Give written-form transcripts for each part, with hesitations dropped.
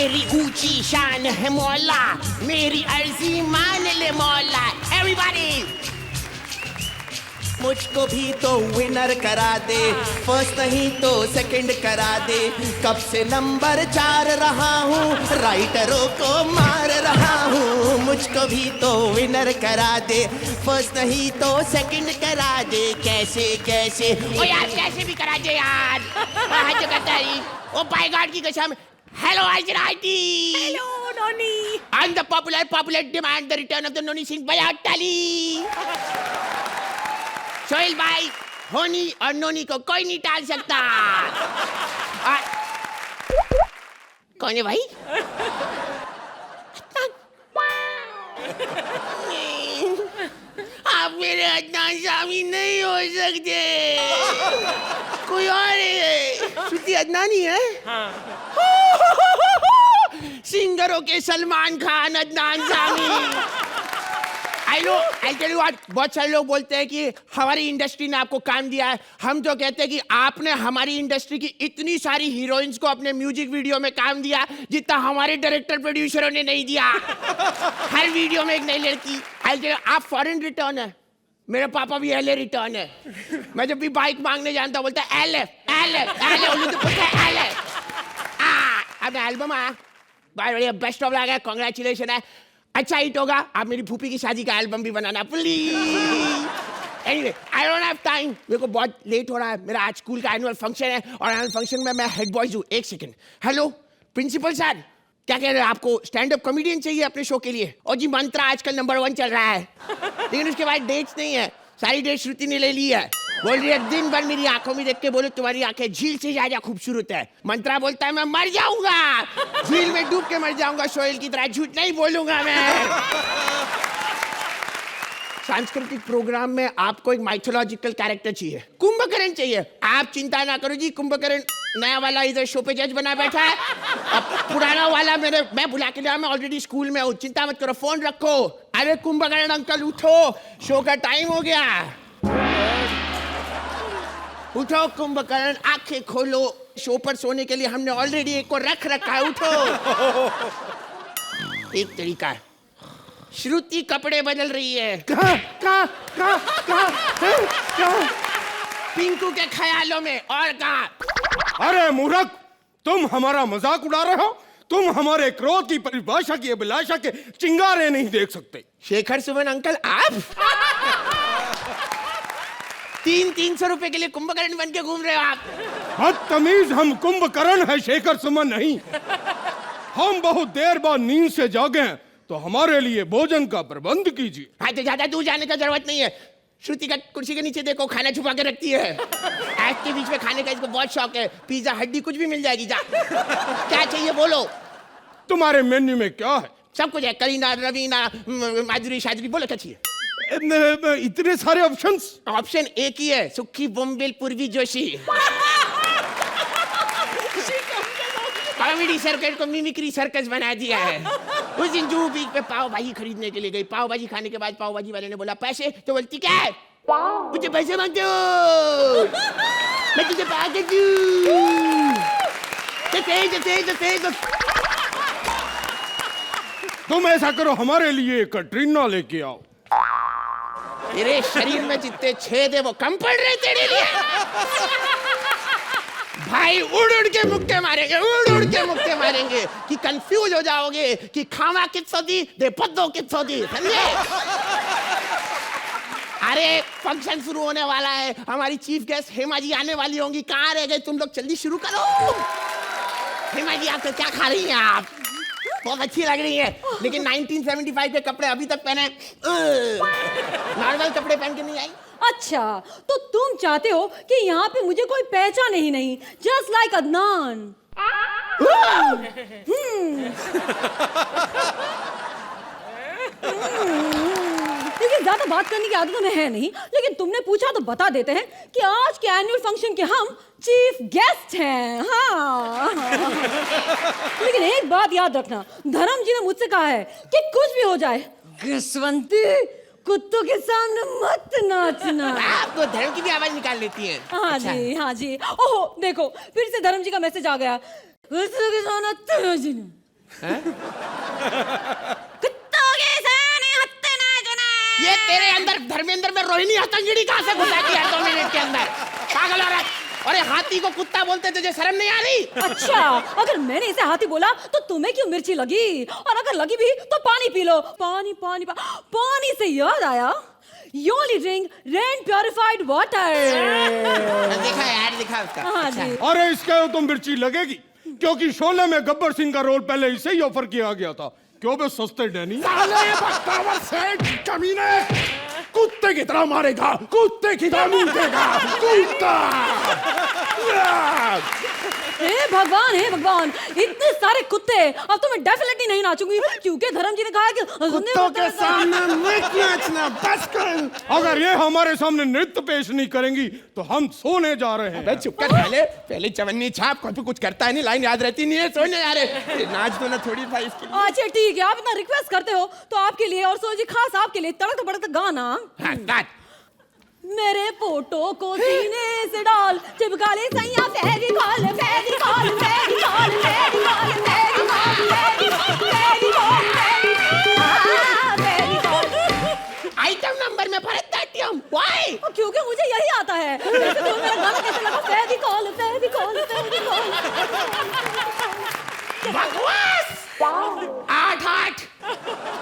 मेरी ऊंची शान है मौला, मेरी अर्जी मान ले मौला। एवरीबॉडी मुझको भी तो विनर करा दे, फर्स्ट नहीं तो सेकंड करा दे। कब से नंबर 4 रहा हूँ, राइटरों को मार रहा हूँ। मुझको भी तो विनर करा दे, फर्स्ट नहीं तो सेकंड करा दे। कैसे कैसे ओ यार कैसे भी करा दे यार। हाथ करता है ओ बाय गॉड की कसम। हेलो आइजराइटी। Hello Noni. I am the popular demand the return of the Noni Singh बया टाली। सोहेल भाई, होनी और नोनी को कोई नहीं टाल सकता। कौन है भाई? आप मेरे अदनान शामी नहीं हो सकते, कोई और है। श्रुति अदनानी है? सिंगरों के Salman Khan, Adnan Sami. I tell you what, बहुत सारे लोग बोलते हैं कि हमारी इंडस्ट्री ने आपको काम दिया है। हम तो कहते हैं कि आपने हमारी इंडस्ट्री की इतनी सारी हीरोइंस को अपने म्यूजिक वीडियो में काम दिया जितना हमारे डायरेक्टर प्रोड्यूसरों ने नहीं दिया। हर वीडियो में एक नई लड़की। आई टेल यू, आप फॉरेन रिटर्न है, मेरे पापा भी एल रिटर्न है। मैं जब भी बाइक मांगने जानता बोलता है एल अब एल्बम आया, बढ़िया बेस्ट ऑफ लगा, कांग्रेचुलेशन है, अच्छा हिट होगा। आप मेरी फूफी की शादी का एल्बम भी बनाना please. Anyway I don't have time, मेरे को बहुत लेट हो रहा है। मेरा आज स्कूल का एनुअल फंक्शन है और एनुअल फंक्शन में मैं हेड बॉयज हूँ। एक सेकंड। हेलो प्रिंसिपल सर, क्या कह रहे हैं? आपको स्टैंड अप कॉमेडियन चाहिए अपने शो के लिए? और जी मंत्रा आजकल नंबर 1 चल रहा है, लेकिन उसके बाद डेट्स नहीं है। सारी डेट श्रुति ने ले ली है। बोल रही है दिन भर मेरी आंखों में देख के बोलो तुम्हारी आंखें झील से ज्यादा खूबसूरत है। मंत्रा बोलता है मैं मर जाऊंगा, झील में डूब के मर जाऊंगा, सोहेल की तरह झूठ नहीं बोलूंगा मैं। सांस्कृतिक प्रोग्राम में आपको एक माइथोलॉजिकल कैरेक्टर चाहिए, कुंभकर्ण चाहिए। आप चिंता ना करो जी, कुंभकर्ण नया वाला इधर शो पे जज बना बैठा है, अब पुराना वाला मैं बुला के लिया, मैं ऑलरेडी स्कूल में हूँ, चिंता मत करो, फोन रखो। अरे कुंभकर्ण अंकल उठो, शो का टाइम हो गया। उठो कुंभकर्ण, आंखें खोलो, शो पर सोने के लिए हमने ऑलरेडी एक को रख रखा है, उठो। एक तरीका है, श्रुति कपड़े बदल रही है। कहाँ? पिंकू के ख्यालों में। और कहाँ? अरे मूर्ख, तुम हमारा मजाक उड़ा रहे हो। तुम हमारे क्रोध की परिभाषा की अभिलाषा के चिंगारे नहीं देख सकते। शेखर सुमन अंकल, आप 300 रुपए के लिए कुंभकर्ण बन के घूम रहे हो आप? बदतमीज, हम कुंभकर्ण है, शेखर सुमन नहीं। हम बहुत देर बाद नींद से जागे हैं, तो हमारे लिए भोजन का प्रबंध कीजिए। हाँ तो ज्यादा दूर जाने का जरूरत नहीं है। श्रुति का कुर्सी के नीचे देखो, खाना छुपा के रखती है। ऐड के बीच में खाने का इसको बहुत शौक है। पिज्जा, हड्डी, कुछ भी मिल जाएगी। जा क्या चाहिए बोलो। तुम्हारे मेन्यू में क्या है? सब कुछ है, करीना, रवीना, माधुरी, शादरी, बोलो क्या चाहिए। इतने सारे ऑप्शंस। ऑप्शन एक ही है, सुखी बोम्बिल पूर्वी जोशी। कॉमेडी सर्कस को मिमिक्री सर्कस बना दिया है। उस दिन जूहू बीच पे पाव भाजी खरीदने के लिए गई। पाव भाजी खाने के बाद पाव भाजी वाले ने बोला पैसे, तो बोलती क्या है, मुझे पैसे मांगते हो, मैं तुझे पागल दूं। तुम ऐसा करो, हमारे लिए कटरीना लेके आओ। तेरे शरीर में जितने छेद है वो कम पड़ रहे तेरे लिए। भाई उड़ उड़ के मुक्के मारेंगे, उड़ उड़ के मुक्के मारेंगे कि कंफ्यूज हो जाओगे कि खावा कित्सो दी दे पद्दो कित्सो दी, समझे? अरे फंक्शन शुरू होने वाला है, हमारी चीफ गेस्ट हेमा जी आने वाली होंगी। कहाँ रह गए तुम लोग, जल्दी शुरू करो। हेमा जी आप तो क्या खा रही हैं? आप बहुत अच्छी लग रही है, लेकिन 1975 के कपड़े अभी तक पहने, नॉर्मल कपड़े पहन के नहीं आई। अच्छा, तो तुम चाहते हो कि यहाँ पे मुझे कोई पहचाने ही नहीं, जस्ट लाइक अदनान। लेकिन ज्यादा बात करने की आदत हमें है नहीं, लेकिन तुमने पूछा तो बता देते हैं कि आज के एनुअल फंक्शन के हम चीफ गेस्ट हैं। हाँ। लेकिन एक बात याद रखना, धर्म जी ने मुझसे कहा है कि कुछ भी हो जाए, घसवंती कुत्तों के सामने मत नाचना। आप तो धर्म की भी आवाज निकाल लेती हैं। हाँ अच्छा। जी, हाँ जी। ओहो देखो, फिर से धर्म जी का मैसेज आ गया। कुत्तों के सामने हत्ते नाचना। ये तेरे अंदर धर्मेंद्र में रोहिणी हथंगड़ी कहाँ से घुसा दिया 2 मिनट के अंदर? पागल औरत! अरे हाथी को कुत्ता बोलते तुझे शर्म नहीं आ रही? अच्छा, अगर मैंने इसे हाथी बोला तो तुम्हें क्यों मिर्ची लगी? और अगर लगी भी तो पानी पी लो। पानी पानी पानी से याद आया, you only drink rain purified water। देखा यार, दिखा उसका। हाँ जी। अरे इसके तो मिर्ची लगेगी, क्योंकि शोले में गब्बर सिंह का रोल पहले इसे ही ऑफर किया गया था। क्यों बे सस्ते डैनी? साले बख्तावर सेठ कमीने, कुत्ते की तरह मारेगा, कुत्ते की तरह मूतेगा, कुत्ता। हे भगवान, हे भगवान, इतने सारे कुत्ते! अब तो मैं डेफिनेटली नहीं नाचूंगी, क्योंकि धर्म जी ने कहा कि कुत्तों के सामने मत नाचना, बस कर। अगर ये हमारे सामने नृत्य पेश नहीं करेंगी तो हम सोने जा रहे हैं। अबे चुप कर साले, पहले चवन्नी छाप, कभी कुछ करता है नहीं, लाइन याद रहती नहीं है, सोने जा रहे। नाच दो ना थोड़ी भाई इसके लिए। अच्छा ठीक है, आप इतना रिक्वेस्ट करते हो तो आपके लिए और सोची खास आपके लिए तड़क भड़क गाना। हाँ, नाच। मेरे फोटो को सीने से डाल, चिपका ले सैया फेविकॉल, फेविकॉल, फेविकॉल, फेविकॉल, फेविकॉल, फेविकॉल। आइटम नंबर में भरतनाट्यम। व्हाई? क्योंकि मुझे यही आता है। वैसे तो मेरा गाना कैसे लगा? फेविकॉल, फेविकॉल, फेविकॉल। बकवास। 8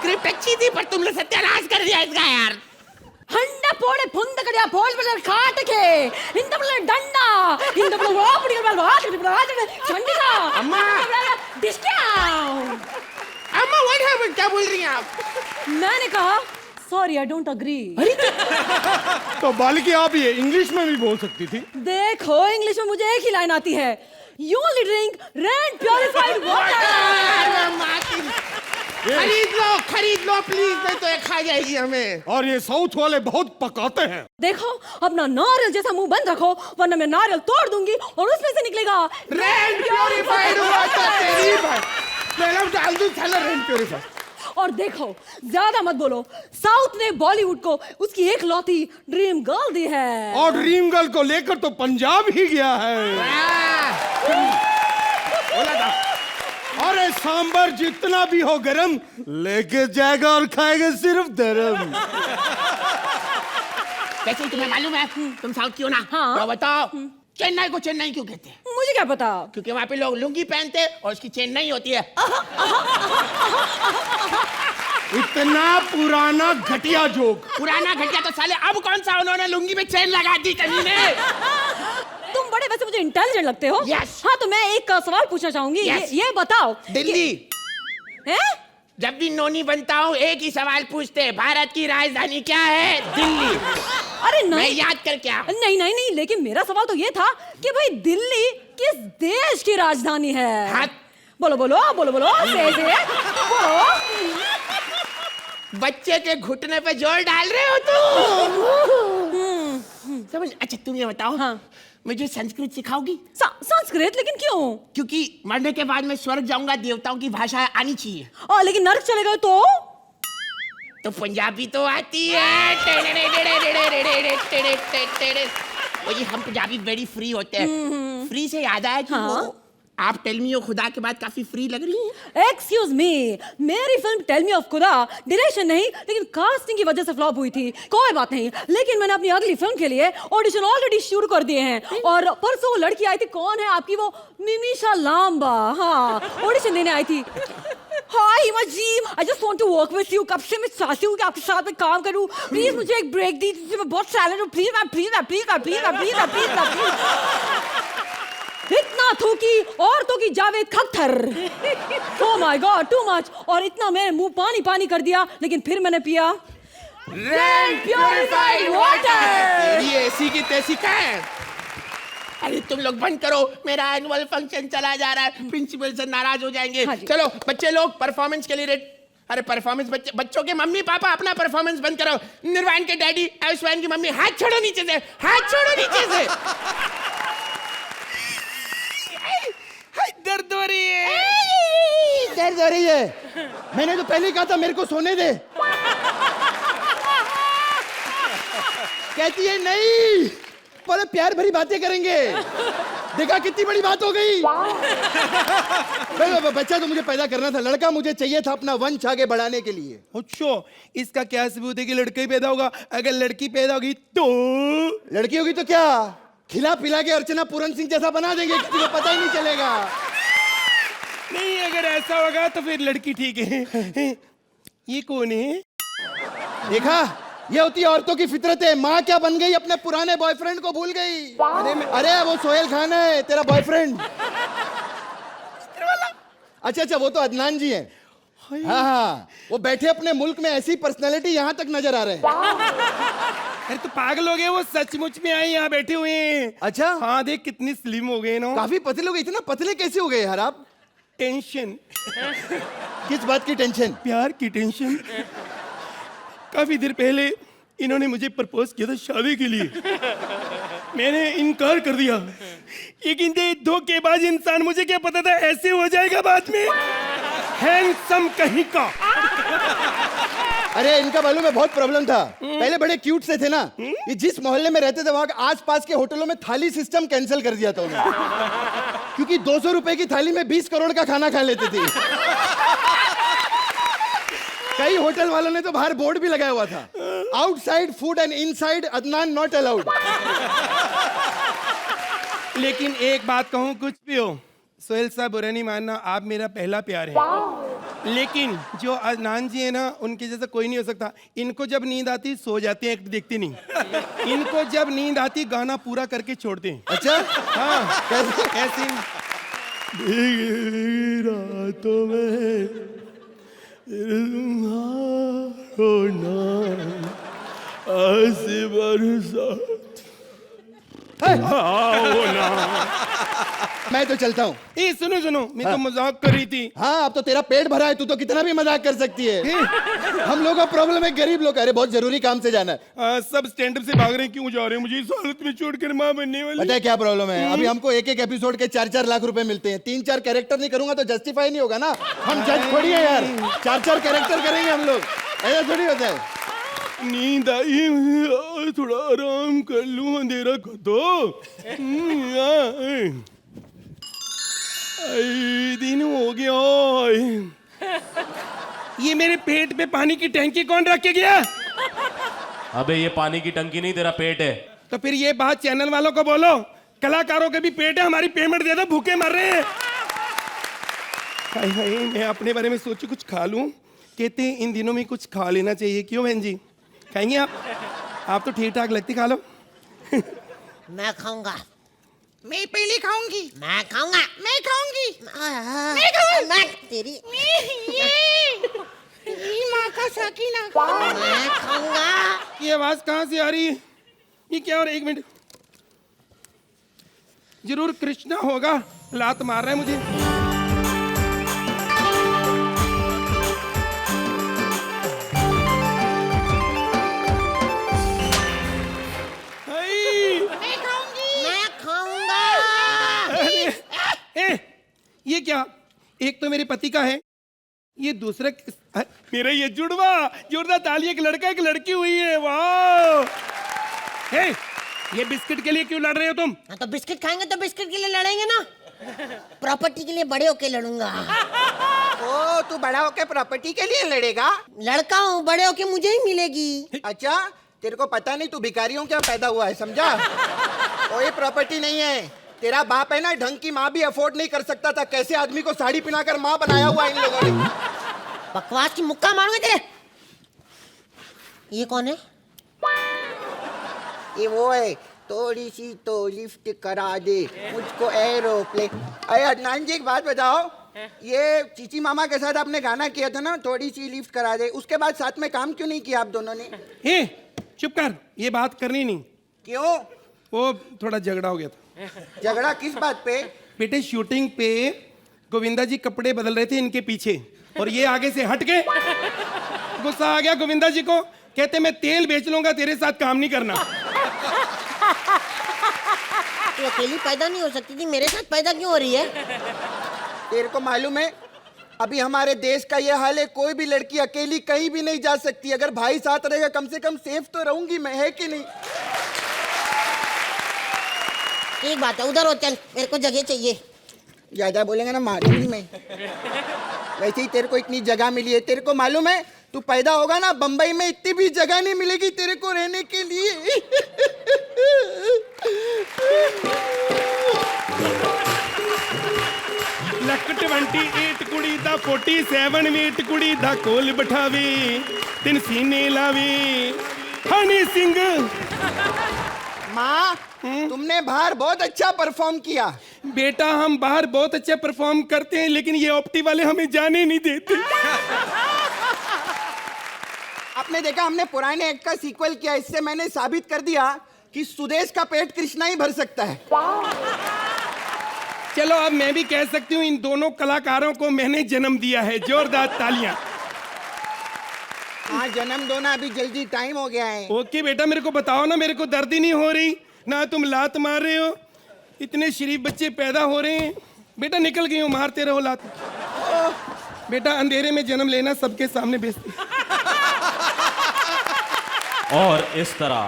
स्क्रिप्ट अच्छी थी पर तुमने सत्यानाश कर दिया इसका यार। हंडा पोड़े फुंद कड़िया पोल पर काट के इंद पर डंडा इंद पर वापड़ी पर वाट पर चंडिका अम्मा। डिस्काउंट। अम्मा व्हाट हैपेंड? क्या बोल रही हैं आप? मैंने कहा सॉरी आई डोंट अग्री। तो बालिकी आप ये इंग्लिश में भी बोल सकती थी। देखो इंग्लिश में मुझे एक ही लाइन आती है, you only drink rain purified water. खरीद लो प्लीज, नहीं तो ये खा जाएगी हमें। और ये साउथ वाले बहुत पकाते हैं। देखो अपना नारियल जैसा मुंह बंद रखो, वरना मैं नारियल तोड़ दूंगी और उसमें से निकलेगा रेन प्योरिफाइड वाटर। तेरी बात पहले डाल दूं साला रेन प्योरिफाइड। और देखो ज्यादा मत बोलो, साउथ ने बॉलीवुड को उसकी एक लौती ड्रीम गर्ल दी है। और ड्रीम गर्ल को लेकर तो पंजाब ही गया है। बोला था। अरे सांबर जितना भी हो गरम लेके जाएगा और खाएगा सिर्फ धर्म। वैसे तुम्हें मालूम है तुम साउथ की हो ना? हाँ। तो बताओ चेन्नई को चेन्नई क्यों कहते हैं? मुझे क्या पता। क्योंकि वहाँ पे लोग लुंगी पहनते और उसकी चेन नहीं होती है। इतना पुराना घटिया जोक। पुराना घटिया तो साले अब कौन सा उन्होंने लुंगी में चेन लगा दी कमीने। तुम बड़े वैसे मुझे इंटेलिजेंट लगते हो। Yes. हाँ तो मैं एक सवाल पूछना चाहूंगी। Yes. ये बताओ दिल्ली। हैं? जब भी नोनी बनता हूँ एक ही सवाल पूछते हैं, भारत की राजधानी क्या है? दिल्ली। अरे मैं नहीं याद कर क्या? नहीं, लेकिन मेरा सवाल तो ये था कि भाई दिल्ली किस देश की राजधानी है? हाँ। बोलो बोलो बोलो बोलो से बोलो। बच्चे के घुटने पे जोर डाल रहे हो तुम। समझ। अच्छा तुम ये बताओ, हाँ। मुझे संस्कृत सिखाओगी? संस्कृत? लेकिन क्यों? क्योंकि मरने के बाद मैं स्वर्ग जाऊंगा, देवताओं की भाषा आनी चाहिए। लेकिन नर्क चले गए तो पंजाबी तो आती है। वो ये हम पंजाबी वेरी फ्री होते हैं। फ्री से याद आया कि हाँ? वो आप टेल मी ऑफ खुदा के बाद काफी फ्री लग रही हैं। एक्सक्यूज मी, मेरी फिल्म टेल मी ऑफ खुदा डायरेक्शन नहीं लेकिन कास्टिंग की वजह से फ्लॉप हुई थी। कोई बात नहीं, लेकिन मैंने अपनी अगली फिल्म के लिए ऑडिशन ऑलरेडी शुरू कर दिए हैं। और परसों वो लड़की आई थी, कौन है आपकी वो? मिमीशा लांबा। हाँ, ऑडिशन देने आई थी। Hi Hima ji, I just want to work with you. कब से मैं चाहती हूँ कि आपके साथ में काम करूँ। प्लीज मुझे एक ब्रेक दीजिए, मैं बहुत सैलड हूँ। Please ma'am, please ma'am, please ma'am, please ma'am, please ma'am, please ma'am. इतना थूकी औरतों की Javed Akhtar. Oh my God, too much. और इतना मेरे मुंह पानी पानी कर दिया, लेकिन फिर मैंने पिया रेन प्योरिफाइड वाटर। ये ऐसी की तैसी क्या है? अरे तुम लोग बंद करो, मेरा एनुअल फंक्शन चला जा रहा है, प्रिंसिपल से नाराज हो जाएंगे। हाँ जी। चलो बच्चे लोग परफॉर्मेंस के लिए रेडी। अरे परफॉर्मेंस बच्चों के मम्मी पापा अपना परफॉर्मेंस बंद करो। निर्वाण के डैडी, ऐश्वर्या की मम्मी, हाथ छोड़ो नीचे से, हाथ छोड़ो नीचे से। दर्द हो रही है, दर्द हो रही है। मैंने तो पहले ही कहा था मेरे को सोने दे। कहती है नहीं, पहले प्यार भरी बातें करेंगे। देखा कितनी बड़ी बात हो गई। बच्चा तो मुझे पैदा करना था, लड़का मुझे चाहिए था अपना वंश आगे बढ़ाने के लिए। अच्छा, इसका क्या सबूत है कि लड़का ही पैदा होगा? अगर लड़की पैदा होगी तो? लड़की होगी तो क्या, खिला पिला के अर्चना पूरन सिंह जैसा बना देंगे, किसी को पता ही नहीं चलेगा। नहीं, अगर ऐसा होगा तो फिर लड़की ठीक है। ये कौन है? देखा, ये होती है औरतों की फितरत है। माँ क्या बन गई, अपने पुराने बॉयफ्रेंड को भूल गई। अरे वो सोहेल खान है तेरा बॉयफ्रेंड। अच्छा अच्छा, वो तो अदनान जी हैं। हाँ हाँ, वो बैठे अपने मुल्क में, ऐसी पर्सनालिटी यहाँ तक नजर आ रहे हैं। अरे तो पागल हो गए, वो सचमुच में आए यहाँ बैठे हुए हैं। अच्छा हाँ, देख कितनी स्लिम हो गए ना। काफी पतले हो गए। इतना पतले कैसे हो गए यार आप? टेंशन। किस बात की टेंशन? प्यार की टेंशन। काफी देर पहले इन्होंने मुझे प्रपोज किया था शादी के लिए। मैंने इनकार कर दिया, लेकिन ये धोखेबाज इंसान, मुझे क्या पता था ऐसे हो जाएगा बाद में। हैंडसम कहीं का। अरे इनका मालूम है बहुत प्रॉब्लम था। पहले बड़े क्यूट से थे ना, ये जिस मोहल्ले में रहते थे वहां आसपास के होटलों में थाली सिस्टम कैंसिल कर दिया था उन्होंने, क्योंकि 200 रुपए की थाली में 20 करोड़ का खाना खा लेते थे। कई होटल वालों ने तो बाहर बोर्ड भी लगाया हुआ था, outside food and inside Adnan not allowed. लेकिन एक बात कहूँ, कुछ भी हो सोहेल साहब, बुरा नहीं मानना, आप मेरा पहला प्यार है। लेकिन जो अदनान जी है ना, उनके जैसा कोई नहीं हो सकता। इनको जब नींद आती सो जाते हैं, एक्ट देखते नहीं। इनको जब नींद आती गाना पूरा करके छोड़ते हैं। अच्छा हाँ, कैसे? ऐसे रातों में मैं तो चलता हूँ। ए सुनो सुनो, मैं तो मजाक कर रही थी। हाँ, अब तो तेरा पेट भरा है, तू तो कितना भी मजाक कर सकती है। हम लोगों का प्रॉब्लम है, गरीब लोग। अरे बहुत जरूरी काम से जाना है। सब स्टैंड अप से भाग रहे हैं, क्यों जा रहे हैं? मुझे इस हालत में छोड़कर माँ बनने वाली। पता है क्या प्रॉब्लम है? अभी हमको एक एक एपिसोड के 4-4 लाख रुपए मिलते हैं। 3-4 कैरेक्टर नहीं करूंगा तो जस्टिफाई नहीं होगा ना। हम जज थोड़ी है यार, 4-4 कैरेक्टर करेंगे हम लोग, ऐसा थोड़ी होता है। नींद आई, थोड़ा आराम कर लूं, अंधेरा कर दो। दिन हो गया। ये मेरे पेट पे पानी की टंकी कौन रख के गया? अबे ये पानी की टंकी नहीं, तेरा पेट है। तो फिर ये बात चैनल वालों को बोलो, कलाकारों के भी पेट है, हमारी पेमेंट दे दो, भूखे मर रहे हैं। हाय हाय, मैं अपने बारे में सोचू कुछ खा लूं। कहते हैं इन दिनों में कुछ खा लेना चाहिए। क्यों बहन जी, खाएंगे आप तो ठीक ठाक लगती, खा लो। मैं खाऊंगा। मैं पहले खाऊंगी। मैं खाऊंगा। मैं खाऊंगी। मैं खाऊंगा। मैं तेरी माँ का साकिना। मैं खाऊंगा। ये आवाज कहाँ से आ रही है? ये क्या? और एक मिनट, जरूर कृष्णा होगा, लात मार रहा है मुझे। ये क्या? एक तो मेरे पति का है, ये दूसरा मेरा ये जुड़वा ताली, एक लड़का एक लड़की हुई है। वाह! हे, ये बिस्किट के लिए क्यों लड़ रहे हो तुम? तो बिस्किट खाएंगे तो बिस्किट के लिए लड़ेंगे ना। प्रॉपर्टी के लिए बड़े होके लड़ूंगा। ओ, तू बड़ा होके प्रॉपर्टी के लिए लड़ेगा? लड़का हूँ, बड़े होके मुझे ही मिलेगी। अच्छा, तेरे को पता नहीं तू भिखारियों क्या पैदा हुआ है, समझा? कोई प्रॉपर्टी नहीं है। तेरा बाप है ना, ढंग की माँ भी अफोर्ड नहीं कर सकता था। कैसे आदमी को साड़ी पहनाकर माँ बनाया हुआ इन लोगों ने। बकवास की मुक्का मारूंगा तेरे। ये कौन है? ये वो है, थोड़ी सी तो लिफ्ट करा दे मुझको एरोप्लेन। अरे अदनान जी, एक बात बताओ, ये चीची मामा के साथ आपने गाना किया था ना, थोड़ी सी लिफ्ट करा दे, उसके बाद साथ में काम क्यों नहीं किया आप दोनों ने? हे, चुप कर, ये बात करनी नहीं। क्यों? वो थोड़ा झगड़ा हो गया था। झगड़ा किस बात पे? बेटे, शूटिंग पे गोविंदा जी कपड़े बदल रहे थे इनके पीछे, और ये आगे से हट के गुस्सा आ गया गोविंदा जी को। कहते मैं तेल बेच लूंगा, तेरे साथ काम नहीं करना। तू अकेली पैदा नहीं हो सकती थी, मेरे साथ पैदा क्यों हो रही है? तेरे को मालूम है, अभी हमारे देश का ये हाल है, कोई भी लड़की अकेली कहीं भी नहीं जा सकती। अगर भाई साथ रहेगा कम से कम सेफ तो रहूंगी मैं, है कि नहीं? एक बात है, उधर हो चल, मेरे को जगह चाहिए। ज्यादा बोलेंगे ना मारूंगी मैं। वैसे ही तेरे को इतनी जगह मिली है, तेरे को मालूम है तू पैदा होगा ना बंबई में इतनी भी जगह नहीं मिलेगी तेरे को रहने के लिए। ਲੱਕ 28 ਕੁੜੀ ਦਾ 47 ਮੀਟ ਕੁੜੀ ਦਾ ਕੋਲ ਬਿਠਾਵੇ ਤਿੰਨ ਸੀਨੇ ਲਾਵੇ ਹਨੀ ਸਿੰਘ। माँ तुमने बाहर बहुत अच्छा परफॉर्म किया। बेटा हम बाहर बहुत अच्छा परफॉर्म करते हैं लेकिन ये ऑप्टी वाले हमें जाने नहीं देते। आपने देखा हमने पुराने एक्ट का सीक्वल किया, इससे मैंने साबित कर दिया कि सुदेश का पेट कृष्णा ही भर सकता है। चलो अब मैं भी कह सकती हूँ इन दोनों कलाकारों को मैंने जन्म दिया है। जोरदार तालियां। हाँ जन्म दो ना, अभी जल्दी टाइम हो गया है। ओके बेटा मेरे को बताओ ना, मेरे को दर्द ही नहीं हो रही ना, तुम लात मार रहे हो, इतने शरीफ बच्चे पैदा हो रहे हैं। बेटा निकल गई हूँ, मारते रहो लात। बेटा अंधेरे में जन्म लेना सबके सामने बेइज्जती। और इस तरह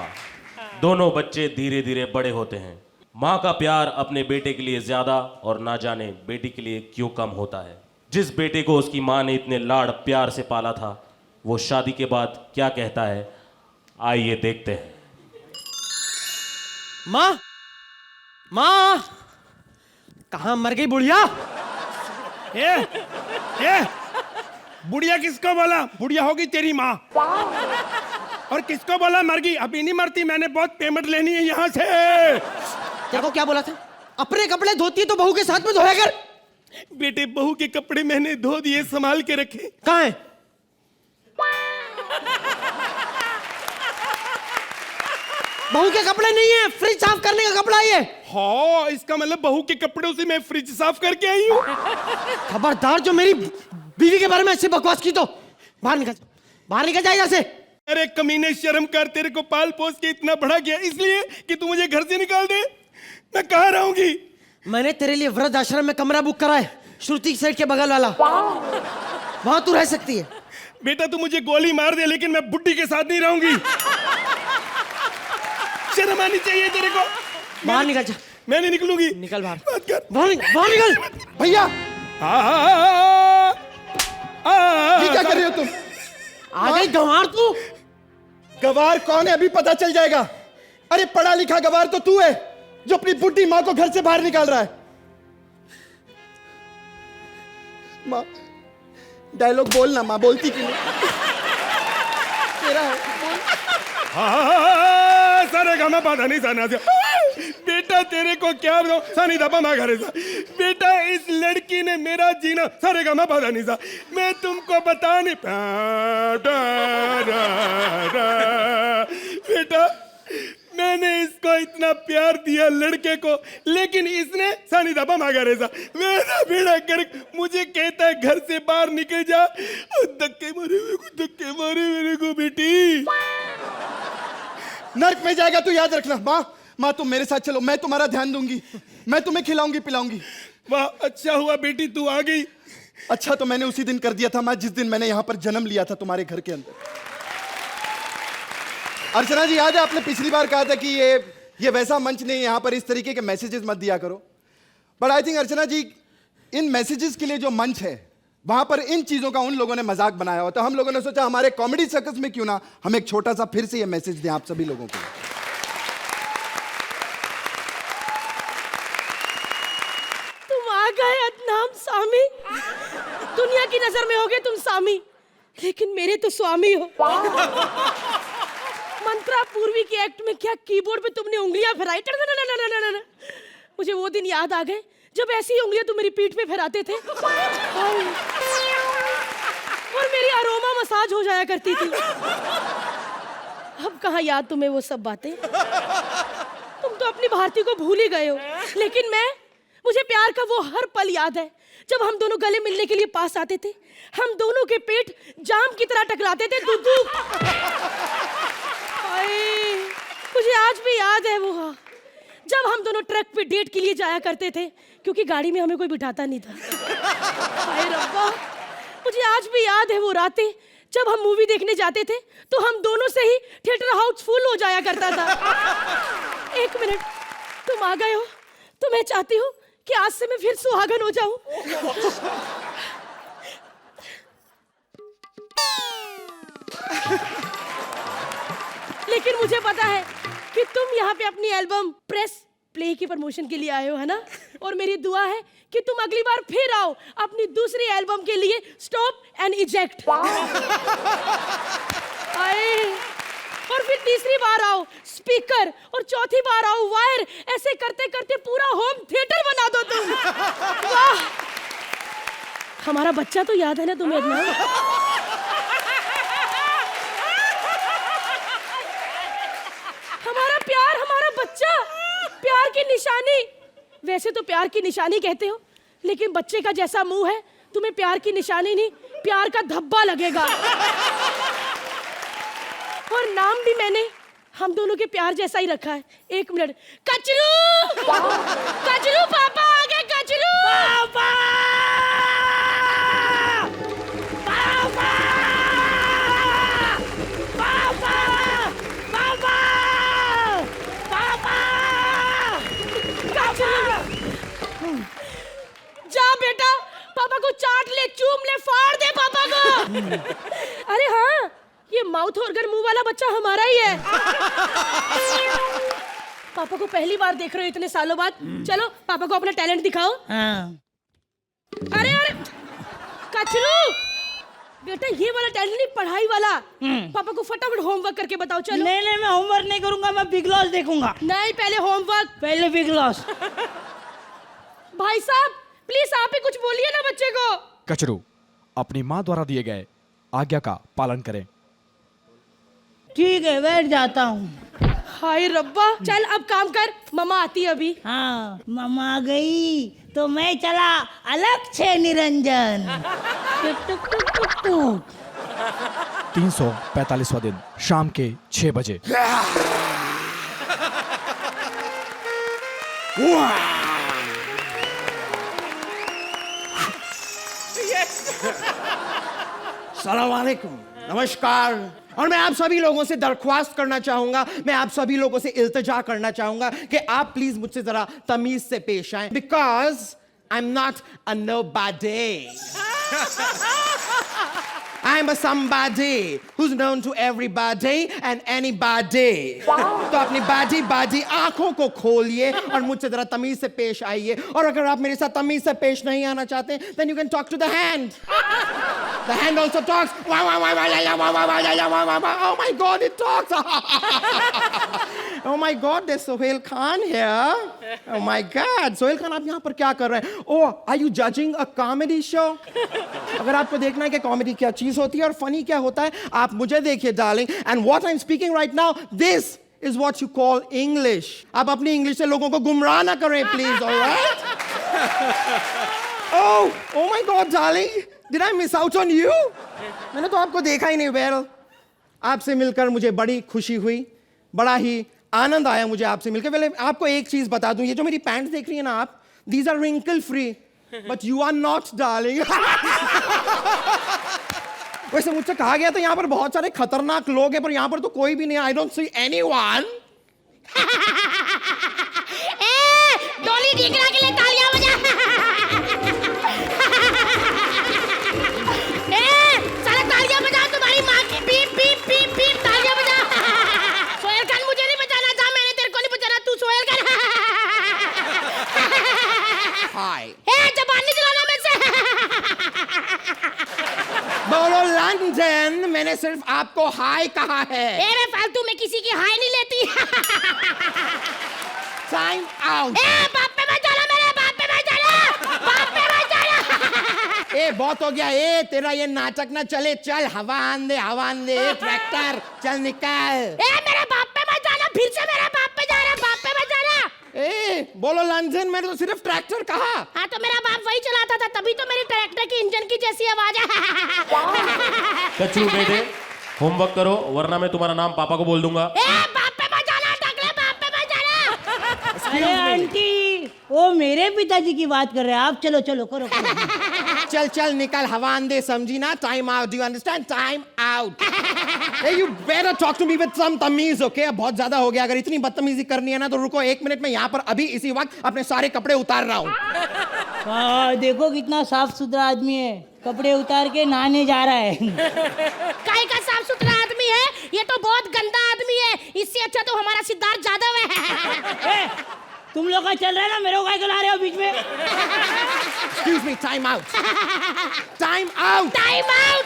दोनों बच्चे धीरे धीरे बड़े होते हैं। माँ का प्यार अपने बेटे के लिए ज्यादा और ना जाने बेटी के लिए क्यों कम होता है। जिस बेटे को उसकी माँ ने इतने लाड़ प्यार से पाला था वो शादी के बाद क्या कहता है, आइए देखते हैं। माँ, माँ, कहाँ मर गई बुढ़िया? बुढ़िया किसको बोला? बुढ़िया होगी तेरी माँ। और किसको बोला मर गई? अभी नहीं मरती, मैंने बहुत पेमेंट लेनी है यहाँ से। तेरे को क्या बोला था? अपने कपड़े धोती है तो बहू के साथ में धोया कर। बेटे बहू के कपड़े मैंने धो दिए, संभाल के रखे। कहाँ है? बहू के कपड़े नहीं है, फ्रिज साफ करने का कपड़ा है। हाँ इसका मतलब बहू के कपड़ों से मैं फ्रिज साफ करके आई हूँ। खबरदार जो मेरी बीवी के बारे में ऐसी बकवास की तो बाहर निकल, बाहर निकल जाए यहाँ से। अरे कमीने शर्म कर, तेरे को पाल पोस के इतना बड़ा किया इसलिए कि तू मुझे घर से निकाल दे? मैं कहाँ रहूंगी? मैंने तेरे लिए वृद्ध आश्रम में कमरा बुक करा है, श्रुति सेठ के बगल वाला, वहां तू रह सकती है। बेटा तू मुझे गोली मार दे लेकिन मैं बुड्ढी के साथ नहीं रहूंगी। शर्म आनी चाहिए तेरे को। बाहर निकल जा। मैं नहीं निकलूंगी। निकल बाहर। बात कर। बाहर निकल। भैया ये क्या कर रहे हो तुम? आ गई गंवार तू। गवार कौन है अभी पता चल जाएगा। अरे पढ़ा लिखा गवार तो तू है जो अपनी बुढ़ी माँ को घर से बाहर निकाल रहा है। माँ डायलॉग बोल ना, माँ बोलती क्यों नहीं? तेरा है बोल। सारे गामा बाधा नहीं साना से। बेटा तेरे को क्या बताऊं, सानी दबा मा घरे सा। बेटा इस लड़की ने मेरा जीना सारे गामा बाधा नहीं सा, मैं तुमको बता नहीं बेटा मैंने इसको इतना प्यार दिया लड़के को, लेकिन इसने सानी दबा मांगा रेसा। मेरा बेड़ा कर मुझे कहता है घर से बाहर निकल जा, धक्के मारे मेरे को बेटी। नर्क में जाएगा तू याद रखना। माँ तुम मेरे साथ चलो, मैं तुम्हारा ध्यान दूंगी, मैं तुम्हें खिलाऊंगी पिलाऊंगी। वाह अच्छा हुआ बेटी तू आ गई। अच्छा तो मैंने उसी दिन कर दिया था माँ जिस दिन मैंने यहाँ पर जन्म लिया था तुम्हारे घर के अंदर। अर्चना जी याद है आपने पिछली बार कहा था कि ये वैसा मंच नहीं, यहाँ पर इस तरीके के मैसेजेस मत दिया करो। But I think Archana ji इन मैसेजेस के लिए जो मंच है वहां पर इन चीजों का उन लोगों ने मजाक बनाया हो, तो हम लोगों ने सोचा हमारे कॉमेडी सर्कस में क्यों ना हम एक छोटा सा फिर से ये मैसेज दें आप सभी लोगों को। तुम आ गए अदनाम सामी। दुनिया की नजर में होगे तुम सामी, लेकिन मेरे तो स्वामी हो। मंत्रा पूर्वी के एक्ट में क्या कीबोर्ड पे तुमने उंगलियां फैलाई, मुझे वो दिन याद आ गए जब ऐसी उंगलियां तुम मेरी पीठ पे फैराते थे और मेरी अरोमा मसाज हो जाया करती थी। अब कहाँ याद तुम्हें वो सब बातें? तुम तो अपनी भारती को भूल ही गए हो, लेकिन मुझे प्यार का वो हर पल याद है जब हम दोनों गले मिलने के लिए पास आते थे, हम दोनों के पेट जाम की तरह टकराते थे। दूधू मुझे आज भी याद है वो जब हम दोनों ट्रक पे डेट के लिए जाया करते थे, क्योंकि गाड़ी में हमें कोई बिठाता नहीं था। हाय रब्बा, मुझे आज भी याद है वो रातें जब हम मूवी देखने जाते थे तो हम दोनों से ही थिएटर हाउस फुल हो जाया करता था। एक मिनट, तुम आ गए हो तो मैं चाहती हूँ कि आज से मैं फिर सुहागन हो जाऊं। लेकिन मुझे पता है कि तुम यहाँ पे अपनी एल्बम प्रेस प्ले की प्रमोशन के लिए आए हो, है ना? और मेरी दुआ है कि तुम अगली बार फिर आओ अपनी दूसरी एल्बम के लिए स्टॉप एंड इजेक्ट। आए और फिर तीसरी बार आओ स्पीकर और चौथी बार आओ वायर। ऐसे करते करते पूरा होम थिएटर बना दो तुम। वाह, हमारा बच्चा तो याद है ना तुम्हें इतना? हमारा प्यार, हमारा बच्चा, प्यार की निशानी। वैसे तो प्यार की निशानी कहते हो, लेकिन बच्चे का जैसा मुंह है तुम्हें प्यार की निशानी नहीं, प्यार का धब्बा लगेगा। और नाम भी मैंने हम दोनों के प्यार जैसा ही रखा है। 1 मिनट। कचरू, कचरू पापा आ गए। कचरू पापा, पापा, पापा, पापा, पापा, कचरू। जा बेटा, पापा को चाट ले, चूम ले, फाड़ दे पापा को। अरे हाँ, ये माउथ ऑर्गन मुंह वाला बच्चा हमारा ही है। पापा को पहली बार देख रहे हो इतने सालों बाद। चलो पापा को अपना टैलेंट दिखाओ। हाँ। अरे अरे कचरू, बेटा ये वाला टैलेंट नहीं, पढ़ाई वाला। पापा को फटाफट होमवर्क करके बताओ। चलो। नहीं नहीं, मैं होमवर्क नहीं करूंगा, मैं बिग लॉस देखूंगा। नहीं, पहले होमवर्क, पहले बिग लॉस। भाई साहब प्लीज आप ही कुछ बोलिए ना बच्चे को। कचरू, अपनी माँ द्वारा दिए गए आज्ञा का पालन करें। ठीक है, बैठ जाता हूँ। हाय रब्बा, चल अब काम कर, मम्मा आती है अभी। हाँ, मम्मा आ गई तो मैं चला अलग छे निरंजन। टुक टुक टुक टुक टुक। 345वां दिन शाम के 6 बजे। सलाम वालेकुम, नमस्कार। और मैं आप सभी लोगों से दरख्वास्त करना चाहूंगा, मैं आप सभी लोगों से इल्तिजा करना चाहूंगा कि आप प्लीज मुझसे जरा तमीज से पेश आएं, because I am not a nobody. I am a somebody who's known to everybody and anybody. तो अपनी बाजी आंखों को खोलिए और मुझसे जरा तमीज से पेश आइए। और अगर आप मेरे साथ तमीज से पेश नहीं आना चाहते, then you can talk to the hand. The hand also talks. Oh my God, it talks. Oh my God, there's Sohail Khan here. Oh my God, Sohail Khan, आप यहाँ पर क्या कर रहे हैं? Oh, are you judging a comedy show? अगर आपको देखना है कि कॉमेडी क्या चीज होती है और फनी क्या होता है, आप मुझे देखिए darling. And what I'm speaking right now, this is what you call English. आप अपनी इंग्लिश से लोगों को गुमराह ना करें please, alright? Oh my God, darling, did I miss out on you? मैंने तो आपको देखा ही नहीं। Well, आपसे मिलकर मुझे बड़ी खुशी हुई, बड़ा ही आनंद आया मुझे आपसे मिलकर। पहले आपको एक चीज बता दूं, ये जो मेरी पैंट्स देख रही है ना आप, these are wrinkle free, but you are not, darling. वैसे मुझसे कहा गया था यहाँ पर बहुत सारे खतरनाक लोग हैं, पर यहाँ पर तो कोई भी नहीं है। I don't see anyone. डोली ढीकरा के लिए तालियां बजा। सारा तालियां बजा, तुम्हारी माँ की बीप बीप बीप बीप तालियां बजा। सोहेल खान मुझे नहीं बजाना था, मैंने तेरे को नहीं बजाना, तू सोहेल खान। Hi. जबान नहीं चलाना मेरे से। बोलो लंदन, मैंने सिर्फ आपको हाय कहा है। मैं फालतू में किसी की हाय नहीं लेती। Time out. बाप पे मत जाना, मेरे बाप पे मत जाना, बाप पे मत जाना। बहुत हो गया। तेरा ये नाटक ना चले, चल हवा आन दे ट्रैक्टर, चल निकल। मेरे बाप पे मत जाना, फिर से मेरे बाप पे जा रहा, बाप पे मत जाना। बोलो लंदन, मैंने तो सिर्फ ट्रैक्टर कहा। हाँ तो मेरा बाप वही चलाता था, तभी तो मेरी ट्रैक्टर की इंजन की जैसी आवाज है। कचरू बेटे, होमवर्क करो वरना मैं तुम्हारा नाम पापा को बोल दूंगा। बाप पे मत जाना, टकले बाप पे मत जाना। अरे आंटी, वो मेरे पिताजी की बात कर रहे हैं आप। चलो चलो करो, करो। चल चल निकल हवान दे, समझी ना? Time out, do you understand? Time out. Hey, you better talk to me with some तमीज, okay? बहुत ज्यादा हो गया, अगर इतनी बदतमीजी करनी है ना तो रुको 1 मिनट में यहाँ पर अभी इसी वक्त अपने सारे कपड़े उतार रहा हूँ। हाँ, देखो कितना साफ सुथरा आदमी है, कपड़े उतार के नहाने जा रहा है। काय का साफ सुथरा आदमी है, ये तो बहुत गंदा आदमी है, इससे अच्छा तो हमारा सिद्धार्थ जादव है। तुम लोग का चल रहा है ना, मेरे को काय ला रहे हो बीच में? Excuse me, time out. Time out. Time out.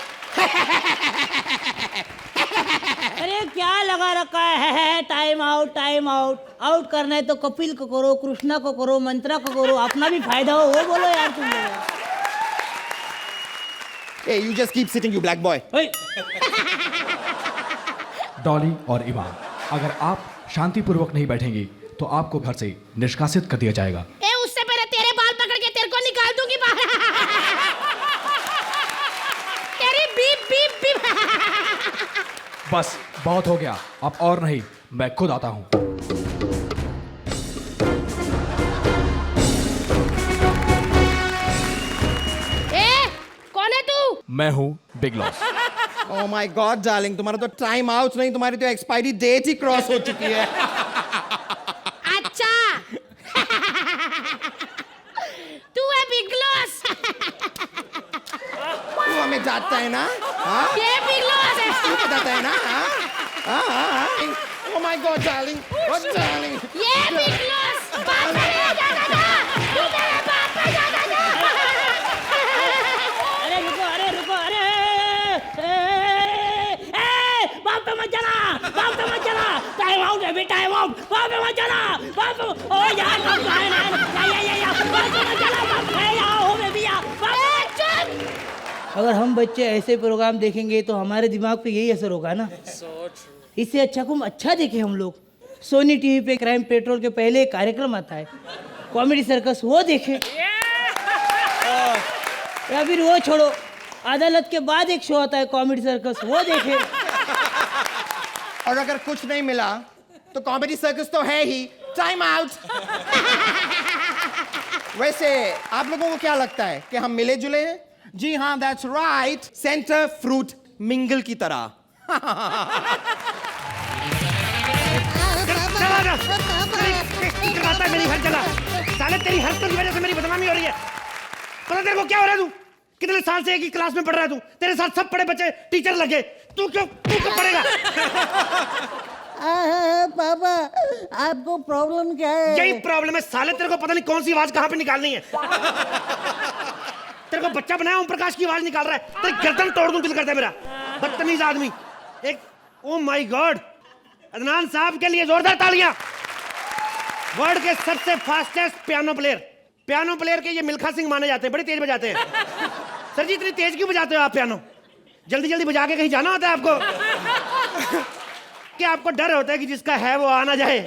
अरे क्या लगा रखा है? Time out, time out. Out करना है तो कपिल को करो, कृष्णा को करो, मंत्रा को करो, अपना भी फायदा हो वो बोलो यार तुम लोग। Hey, you just keep sitting, you black boy. Dolly और इवान, अगर आप शांतिपूर्वक नहीं बैठेंगी तो आपको घर से निष्कासित कर दिया जाएगा। ए, उससे पहले तेरे बाल पकड़ के तेरे को निकाल दूंगी बाहर। तेरी बीप बीप बीप। बस बहुत हो गया, अब और नहीं, मैं खुद आता हूँ। ए, कौन है तू? मैं हूँ big loss. Oh my God, darling, तुम्हारा तो टाइम आउट नहीं, तुम्हारी तो एक्सपायरी डेट ही क्रॉस हो चुकी है। अच्छा। तू है बिग लॉस। तू हमें जानता है ना? हाँ? ये बिग लॉस है। तू बताता है ना? हाँ? हाँ, हाँ, हाँ। Oh my God, darling, oh darling। ये बिग लॉस। बाप पे नहीं जाता था। तू मेरे बाप पे जाता था। अरे रुको, अरे बाप पे मत जाना, बाप पे मत जाना। टाइम आउट है, टाइम आउट। बाप पे मत जाना, बाप पे। ओ यार, बाप पे है ना, बाप पे मत जाना, बाप पे आओ बेबी आ। अगर हम बच्चे ऐसे प्रोग्राम देखेंगे तो हमारे दिमाग पे यही असर होगा ना। इससे अच्छा को हम अच्छा देखें हम लोग। सोनी टीवी पे क्राइम पेट्रोल के पहले एक कार्यक्रम आता है, कॉमेडी सर्कस, वो देखें। या फिर वो छोड़ो, अदालत के बाद एक शो आता है कॉमेडी सर्कस, वो देखें। और अगर कुछ नहीं मिला तो कॉमेडी सर्कस तो है ही। Time out. वैसे आप लोगों को क्या लगता है कि हम मिले जुले हैं? जी हाँ, that's right, centre fruit mingle की तरह। मेरी हर जगह साले तेरी हरकत की वजह से मेरी बदनामी हो रही है। पता तेरे को क्या हो रहा है? तू कितने साल से एक ही क्लास में पढ़ रहा है? तू, तेरे साथ सब बड़े बच्चे टीचर लगे, तू कब पढ़ेगा? पापा, आपको प्रॉब्लम क्या है? यही प्रॉब्लम है साले, तेरे को पता नहीं कौन सी आवाज कहाँ पे निकालनी है। तेरे को बच्चा बनाया ओम प्रकाश की आवाज निकाल रहा है, तेरी गर्दन तोड़ दूं दिल करता है मेरा। बदतमीज आदमी एक। ओ माय गॉड, अदनान साहब के लिए जोरदार तालियां। वर्ल्ड के सबसे फास्टेस्ट पियानो प्लेयर के ये मिल्खा सिंह माने जाते हैं, बड़ी तेज बजाते हैं। सर जी इतनी तेज क्यों बजाते हो आप पियानो? जल्दी जल्दी बजा के कहीं जाना होता है आपको? क्या आपको डर होता है कि जिसका है वो आ ना जाए?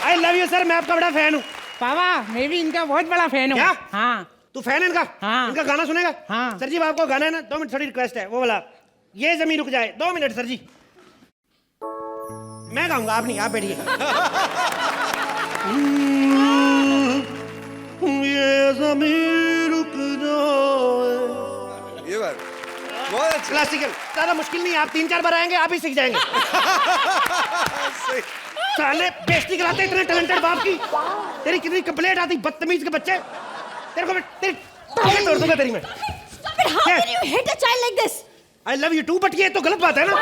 आई लव यू सर, मैं आपका बड़ा फैन हूँ। पापा, मैं भी इनका बहुत बड़ा फैन हूँ। क्या? हाँ। तू फैन है इनका? हाँ। इनका गाना सुनेगा? हाँ। सर जी आपको गाना है ना, 2 मिनट थोड़ी रिक्वेस्ट है, वो वाला ये जमीन रुक जाए, 2 मिनट सर जी। मैं गाऊंगा, आप नहीं, आप बैठिए। ये जमीन रुक जाए। ये बात बहुत अच्छा। क्लासिकल ज्यादा मुश्किल नहीं है, आप 3-4 बार आएंगे आप ही सीख जाएंगे। साले बेइज्जती कराते इतने टैलेंटेड बाप की। तेरी कितनी कंप्लेंट आती बदतमीज के बच्चे। तेरे को तेरी टांगें तोड़ दूंगा तेरी मैं। Stop it! How can you hit a child like this? I love you too, but ये तो गलत बात है ना।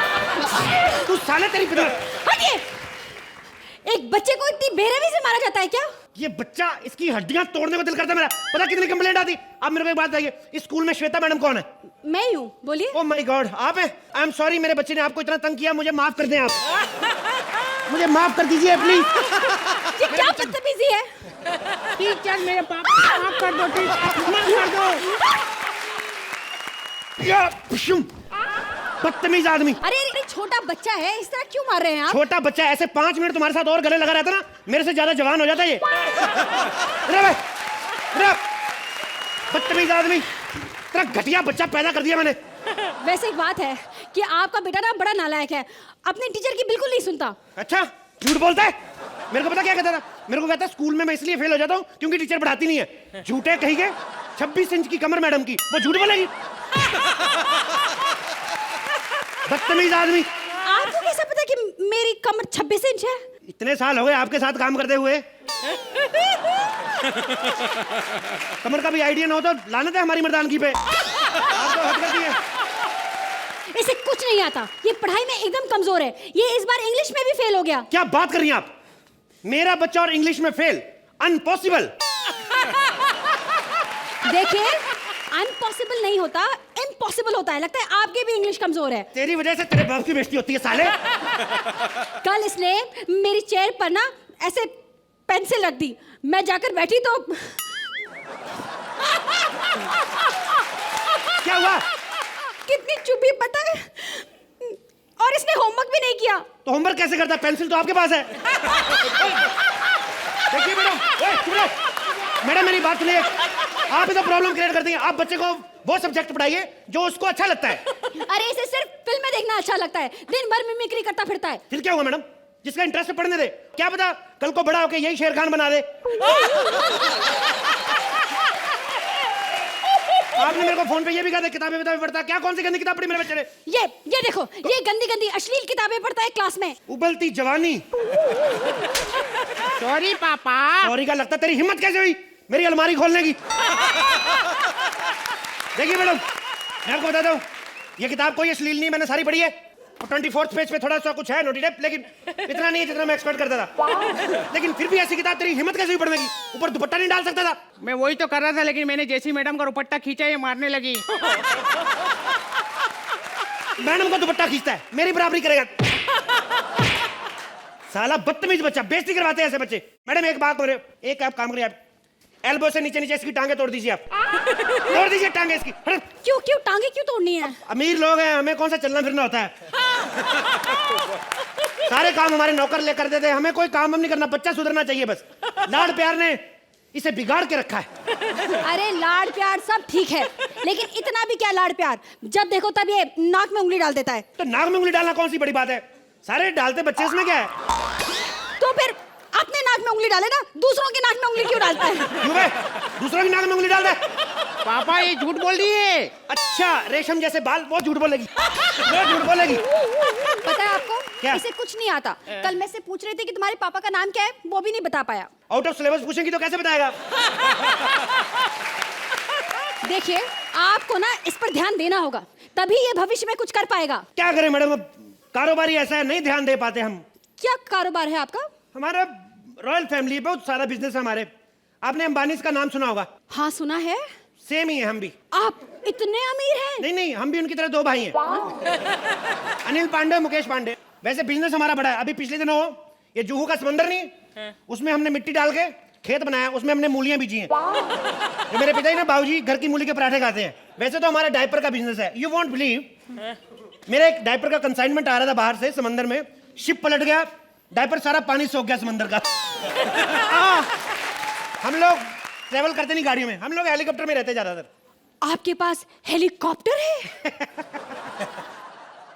तू साले तेरी हटिए! एक बच्चे को इतनी बेरहमी से मारा जाता है क्या? ये बच्चा, इसकी हड्डियां तोड़ने को दिल करता है मेरा। पता कितनी कंप्लेंट आती। अब मेरे को एक बात बताइए, इस स्कूल में श्वेता मैडम कौन है? मैं ही हूँ, बोलिए। ओह माय गॉड, आप हैं? आई एम सॉरी, मेरे बच्चे ने आपको इतना तंग किया, मुझे माफ कर दें आप। मुझे माफ कर दीजिए प्लीज। ये क्या बदतमीजी है? टीचर, मेरे पापा माफ कर दो, टीचर माफ कर दो। बदतमीज आदमी। अरे छोटा बच्चा है, इस तरह क्यों मार रहे हैं आप? छोटा बच्चा, ऐसे 5 मिनट तुम्हारे साथ और गले लगा रहता ना, मेरे से ज्यादा जवान हो जाता ये। बदतमीज आदमी, तेरा घटिया बच्चा पैदा कर दिया मैंने। वैसे एक बात है कि आपका बेटा ना बड़ा नालायक है, अपने टीचर की बिल्कुल नहीं सुनता। अच्छा, झूठ बोलता है? मेरे को पता क्या कहता था? मेरे को कहता है स्कूल में मैं इसलिए फेल हो जाता हूँ क्योंकि टीचर पढ़ाती नहीं है। झूठे कहीं के। 26 इंच की कमर मैडम की, वो झूठ बोलेगी? बदतमीज आदमी। आपको कैसे पता कि मेरी कमर 26 इंच है? इतने साल हो गए आपके साथ काम करते हुए, कमर का भी आइडिया ना हो तो लानत है हमारी मर्दानगी पे। आप तो हद कर दिए। इसे कुछ नहीं आता, ये पढ़ाई में एकदम कमजोर है, ये इस बार इंग्लिश में भी फेल हो गया। क्या बात कर रही हैं आप? मेरा बच्चा और इंग्लिश में फेल? अनपॉसिबल। देखिए, अनपॉसिबल नहीं होता, इम्पॉसिबल होता है। लगता है आपके भी इंग्लिश कमजोर है। तेरी वजह से तेरे बाप की बेइज्जती होती है साले। कल इसने मेरी चेयर पर ना ऐसे पेंसिल रख दी, मैं जाकर बैठी तो क्या हुआ? कितनी चुप्पी पता है, और इसने होमवर्क भी नहीं किया। तो होमवर्क कैसे करता? पेंसिल तो आपके पास है। देखिए मैडम, मैडम मेरी बात सुनिए, आप इधर प्रॉब्लम क्रिएट करती हैं। आप बच्चे को वो सब्जेक्ट पढ़ाइए जो उसको अच्छा लगता है। अरे इसे सिर्फ फिल्में देखना अच्छा लगता है, दिन भर मिमिक्री करता फिरता है। फिर क्या हुआ मैडम? जिसका इंटरेस्ट है पढ़ने दे, क्या पता कल को बड़ा होके यही शेर खान बना दे। आपने मेरे को फोन पे ये भी कहा था किताबें पढ़ता, क्या कौन सी गंदी किताब पढ़ी मेरे बच्चे ने? ये देखो, ये गंदी गंदी अश्लील किताबें पढ़ता है क्लास में। उबलती जवानी। सॉरी पापा। सॉरी का लगता, तेरी हिम्मत कैसे हुई मेरी अलमारी खोलने की? देखिए मैडम, मैं आपको बताता हूँ, ये किताब कोई अश्लील नहीं, मैंने सारी पढ़ी है। 24 पेज पे थोड़ा सा कुछ है नोटी टेप, लेकिन इतना नहीं है जितना मैं एक्सपेक्ट करता था। लेकिन फिर भी ऐसी किताब तेरी हिम्मत कैसे हुई पढ़ने की? ऊपर दुपट्टा नहीं डाल सकता था? मैं वही तो कर रहा था, लेकिन मैंने जैसी मैडम का दुपट्टा खींचा ये मारने लगी। मैडम का दुपट्टा खींचता है, मेरी बराबरी करेगा? साला बदतमीज बच्चा, बेइज्जती करवाते हैं ऐसे बच्चे। मैडम एक बात बोले, एक आप काम करिए, आप एल्बो से नीचे नीचे इसकी टांगे तोड़ दीजिए। आप तोड़ दीजिए टांगे इसकी। क्यों टांगे क्यों तोड़नी है? अमीर लोग हैं, हमें कौन सा चलना फिरना होता है? सारे काम हमारे नौकर ले कर देते हैं, हमें कोई काम हम नहीं करना। बच्चा सुधरना चाहिए बस। लाड प्यार ने इसे बिगाड़ के रखा है। अरे लाड प्यार सब ठीक है, लेकिन इतना भी क्या लाड प्यार? जब देखो तब ये नाक में उंगली डाल देता है। तो नाक में उंगली डालना कौन सी बड़ी बात है? सारे डालते बच्चे, इसमें क्या है? तो फिर अपने नाक में उंगली डाले ना, दूसरों के नाक में उंगली क्यों डालता है? क्यों बे? दूसरों की नाक में उंगली डालता है? पापा ये झूठ बोल रही है। अच्छा, रेशम जैसे बाल, वो झूठ बोलेगी, वो झूठ बोलेगी। पता है आपको, क्या? इसे कुछ नहीं आता। कल मैं से पूछ रही थी कि तुम्हारे पापा का नाम क्या है, वो भी नहीं बता पाया। आउट ऑफ सिलेबस पूछेंगी तो कैसे बताएगा? देखिए, आपको ना इस पर ध्यान देना होगा, तभी ये भविष्य में कुछ कर पाएगा। क्या करें मैडम, अब कारोबारी ऐसा है, नहीं ध्यान दे पाते हम। क्या कारोबार है आपका? हमारा रॉयल फैमिली, बहुत सारा बिजनेस है हमारे। आपने अंबानी का नाम सुना होगा? हाँ सुना है। सेम ही है हम भी। आप इतने अमीर हैं? नहीं, हम भी उनकी तरह दो भाई हैं, अनिल पांडे, मुकेश पांडे। वैसे बिजनेस हमारा बड़ा है। अभी पिछले दिनों ये जुहू का समंदर नहीं, उसमें हमने मिट्टी डाल के खेत बनाया, उसमें हमने मूलियां बीजी हैं। ये मेरे पिताजी ना बाबूजी घर की मूली के पराठे खाते हैं। वैसे तो हमारा डायपर का बिजनेस है। यू वॉन्ट बिलीव, मेरा एक डायपर का कंसाइनमेंट आ रहा था बाहर से समंदर में, शिप पलट गया, डायपर सारा पानी सोख गया समंदर का। हम लोग ट्रेवल करते नहीं गाड़ियों में, हम लोग हेलीकॉप्टर में रहते ज्यादातर। आपके पास हेलीकॉप्टर है?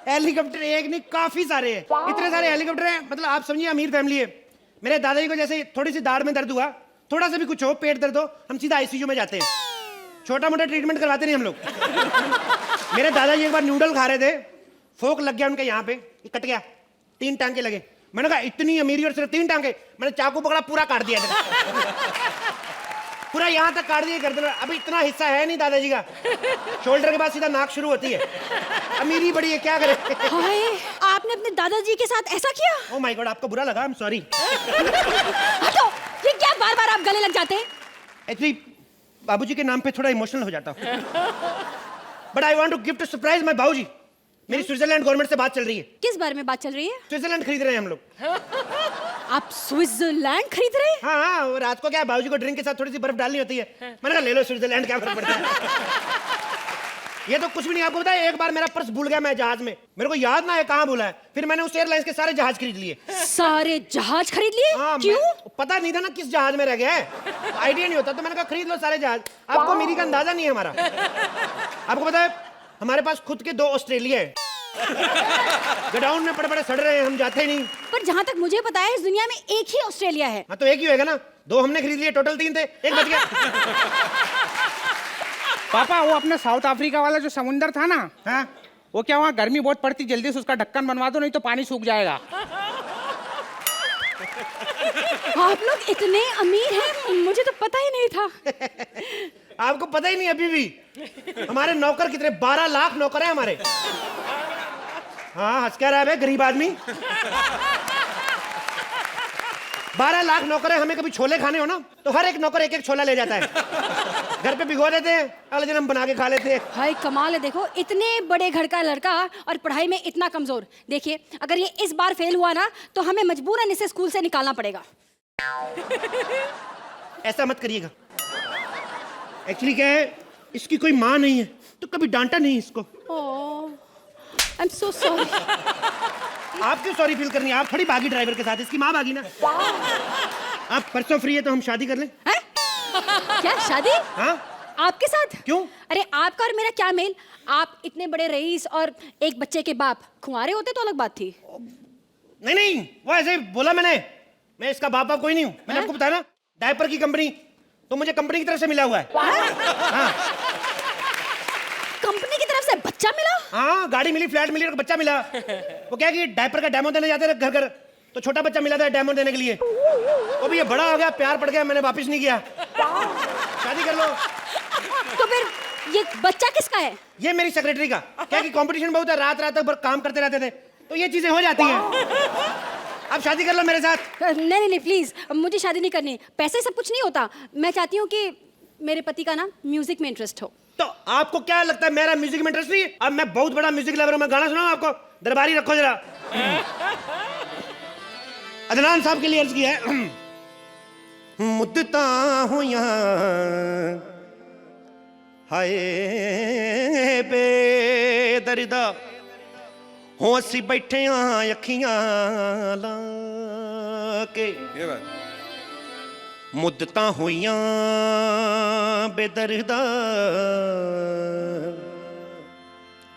हेलीकॉप्टर एक नहीं, काफी सारे हैं। इतने सारे हेलीकॉप्टर हैं, मतलब आप समझिए अमीर फैमिली है। मेरे दादाजी को जैसे थोड़ी सी दाढ़ में दर्द हुआ, थोड़ा सा भी कुछ हो, पेट दर्द हो, हम सीधा आईसीयू में जाते हैं। छोटा मोटा ट्रीटमेंट करवाते नहीं हम लोग। मेरे दादाजी एक बार नूडल खा रहे थे, फोक लग गया उनके यहाँ पे, कट गया, 3 टांके लगे। मैंने कहा इतनी अमीरी और सिर्फ 3 टांके? मैंने चाकू पकड़ा, पूरा काट दिया, पूरा यहाँ तक काट दिया गर्दन। अभी इतना हिस्सा है नहीं दादाजी का, शोल्डर के बाद सीधा नाक शुरू होती है। अमीरी बड़ी है, क्या करें? हाय, आपने अपने दादाजी के साथ ऐसा किया? ओह माय गॉड, आपको बुरा लगा? I am sorry. हटो, ये क्या बार-बार आप गले लग जाते हैं? एक्चुअली बाबूजी के नाम पे थोड़ा इमोशनल हो जाता हूँ। But I want to give to surprise my बाबूजी। मेरी स्विट्जरलैंड गवर्नमेंट से बात चल रही है। किस बारे में बात चल रही है? स्विट्जरलैंड खरीद रहे हैं हम लोग। आप स्विट्जरलैंड खरीद रहे हैं? हाँ, रात को क्या है, बाबूजी को ड्रिंक के साथ थोड़ी सी बर्फ डालनी होती है। मैंने कहा ले लो स्विट्जरलैंड, क्या फर्क पड़ता है। ये तो कुछ भी नहीं। आपको पता है, एक बार मेरा पर्स भूल गया मैं जहाज में, मेरे को याद ना है कहाँ भूला है। फिर मैंने उस एयरलाइंस के सारे जहाज खरीद लिए। सारे जहाज खरीद लिए? हाँ, क्यों? पता नहीं था ना किस जहाज में रह गया है, आइडिया नहीं होता, तो मैंने कहा खरीद लो सारे जहाज। आपको मेरी का अंदाजा नहीं है हमारा। आपको पता है हमारे पास खुद के 2 ऑस्ट्रेलिया है, गोडाउन में बड़े बड़े सड़ रहे हैं, हम जाते ही नहीं। पर जहाँ तक मुझे पता है इस दुनिया में एक ही ऑस्ट्रेलिया है। हाँ तो एक ही होगा ना, 2 हमने खरीद लिए, टोटल 3 थे, एक बच गया। पापा वो अपने साउथ अफ्रीका वाला जो समुंदर था ना, हाँ? वो क्या वहाँ गर्मी बहुत पड़ती, जल्दी से उसका ढक्कन बनवा दो नहीं तो पानी सूख जाएगा। आप लोग इतने अमीर हैं, मुझे तो पता ही नहीं था। आपको पता ही नहीं अभी भी? हमारे नौकर कितने, 12 लाख नौकर हैं हमारे। हाँ, हंस क्या रहा है बे, गरीब आदमी। 12 लाख नौकर है। हमें कभी छोले खाने हो ना तो हर एक नौकर एक एक छोला ले जाता है, घर पे भिगो देते हैं, अगले दिन हम बना के खा लेते हैं। भाई कमाल है, देखो इतने बड़े घर का लड़का और पढ़ाई में इतना कमजोर। देखिए अगर ये इस बार फेल हुआ ना तो हमें मजबूरन इसे स्कूल से निकालना पड़ेगा। ऐसा मत करिएगा। एक्चुअली क्या है, इसकी कोई माँ नहीं है तो कभी डांटा नहीं इसको। I am so sorry. आप क्यों सॉरी फील करनी है? आप थोड़ी भागी ड्राइवर के साथ, इसकी माँ भागी ना। आप परसों फ्री है तो हम शादी कर लें? क्या शादी? हाँ? आपके साथ? क्यों? अरे आपका और मेरा क्या मेल? आप इतने बड़े रईस और एक बच्चे के बाप, कुंवारे होते तो अलग बात थी। नहीं नहीं, वो ऐसे ही बोला मैंने। मैं इसका बाप कोई नहीं हूँ। मैंने आपको बताया ना, डायपर की कंपनी तो मुझे कंपनी की तरफ से मिला हुआ है। हाँ। कंपनी की तरफ से बच्चा मिला? हाँ, गाड़ी मिली, फ्लैट मिली और बच्चा मिला। वो क्या कि डायपर का डेमो देने जाते थे घर घर, तो छोटा बच्चा मिला था डेमो देने के लिए। वो भी ये बड़ा हो गया, प्यार पड़ गया, मैंने वापस नहीं किया। शादी कर लो। तो फिर ये बच्चा किसका है? ये मेरी सेक्रेटरी का। क्या कि कंपटीशन बहुत है, रात रात तक काम करते रहते थे तो ये चीजें हो जाती हैं। अब शादी कर लो मेरे साथ। नहीं नहीं प्लीज, मुझे शादी नहीं करनी। पैसे सब कुछ नहीं होता। मैं चाहती हूँ कि मेरे पति का ना म्यूजिक में इंटरेस्ट हो। तो आपको क्या लगता है मेरा म्यूजिक में इंटरेस्ट नहीं है? अब मैं बहुत बड़ा म्यूजिक लवर हूं। मैं गाना सुनाऊं आपको? दरबारी रखो जरा। अदनान साहब के लिए अर्ज किया है। मुद्दता हुइयां हाय बेदर्दा हो असी बैठे हां अखियां ला के। मुद्दता हुइयां बेदर्दा।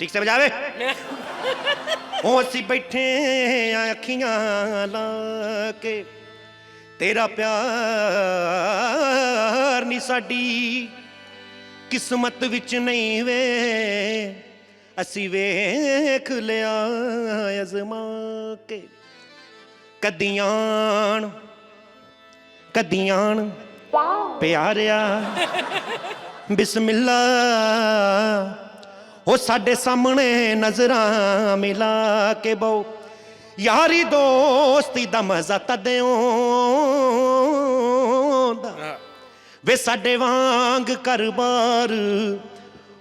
ठीक से बजावे। हो असी बैठे अखियां ला के, तेरा प्यार नी साडी किस्मत विच नहीं वे, असी वेख लिया अजमा के। कदियान कदियान प्यारिया बिस्मिल्ला हो साडे सामने नजरां मिला के बहु। यारी दोस्ती दा मजा तद्यों वे साडे वांग कर बार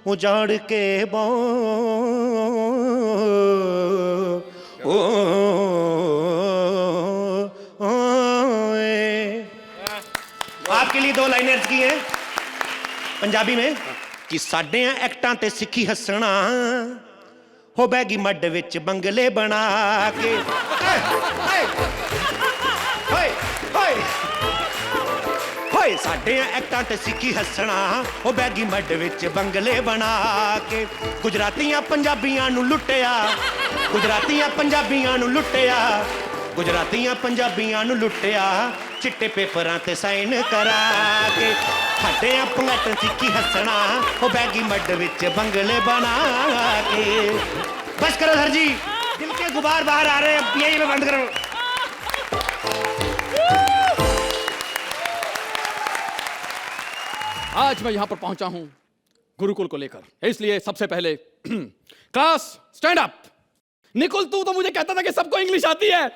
उजाड़ के आपके लिए 2 लाइनें की हैं पंजाबी में कि साडे एक्टां ते सिक्खी हसना हो बैगी मड विच बंगले बना के। साडे एक्टां ते सिक्खी हसना हो बैगी मड विच बंगले बना के। गुजरातियां पंजाबियां नू लुटिया, गुजरातियां पंजाबियां नू लुटिया, गुजरातियां पंजाबियां नू लुटिया, चिट्टे पेपरां ते साइन करा के। साडे पंगट सिक्खी हसना हो बैगी मड विच बंगले बना के। बस करो सर जी, दिल के गुबार बाहर आ रहे हैं, यही में बंद करो। आज मैं यहां पर पहुंचा हूं गुरुकुल को लेकर, इसलिए सबसे पहले क्लास स्टैंड अप। निकुल तू तो मुझे कहता था कि सबको इंग्लिश आती है।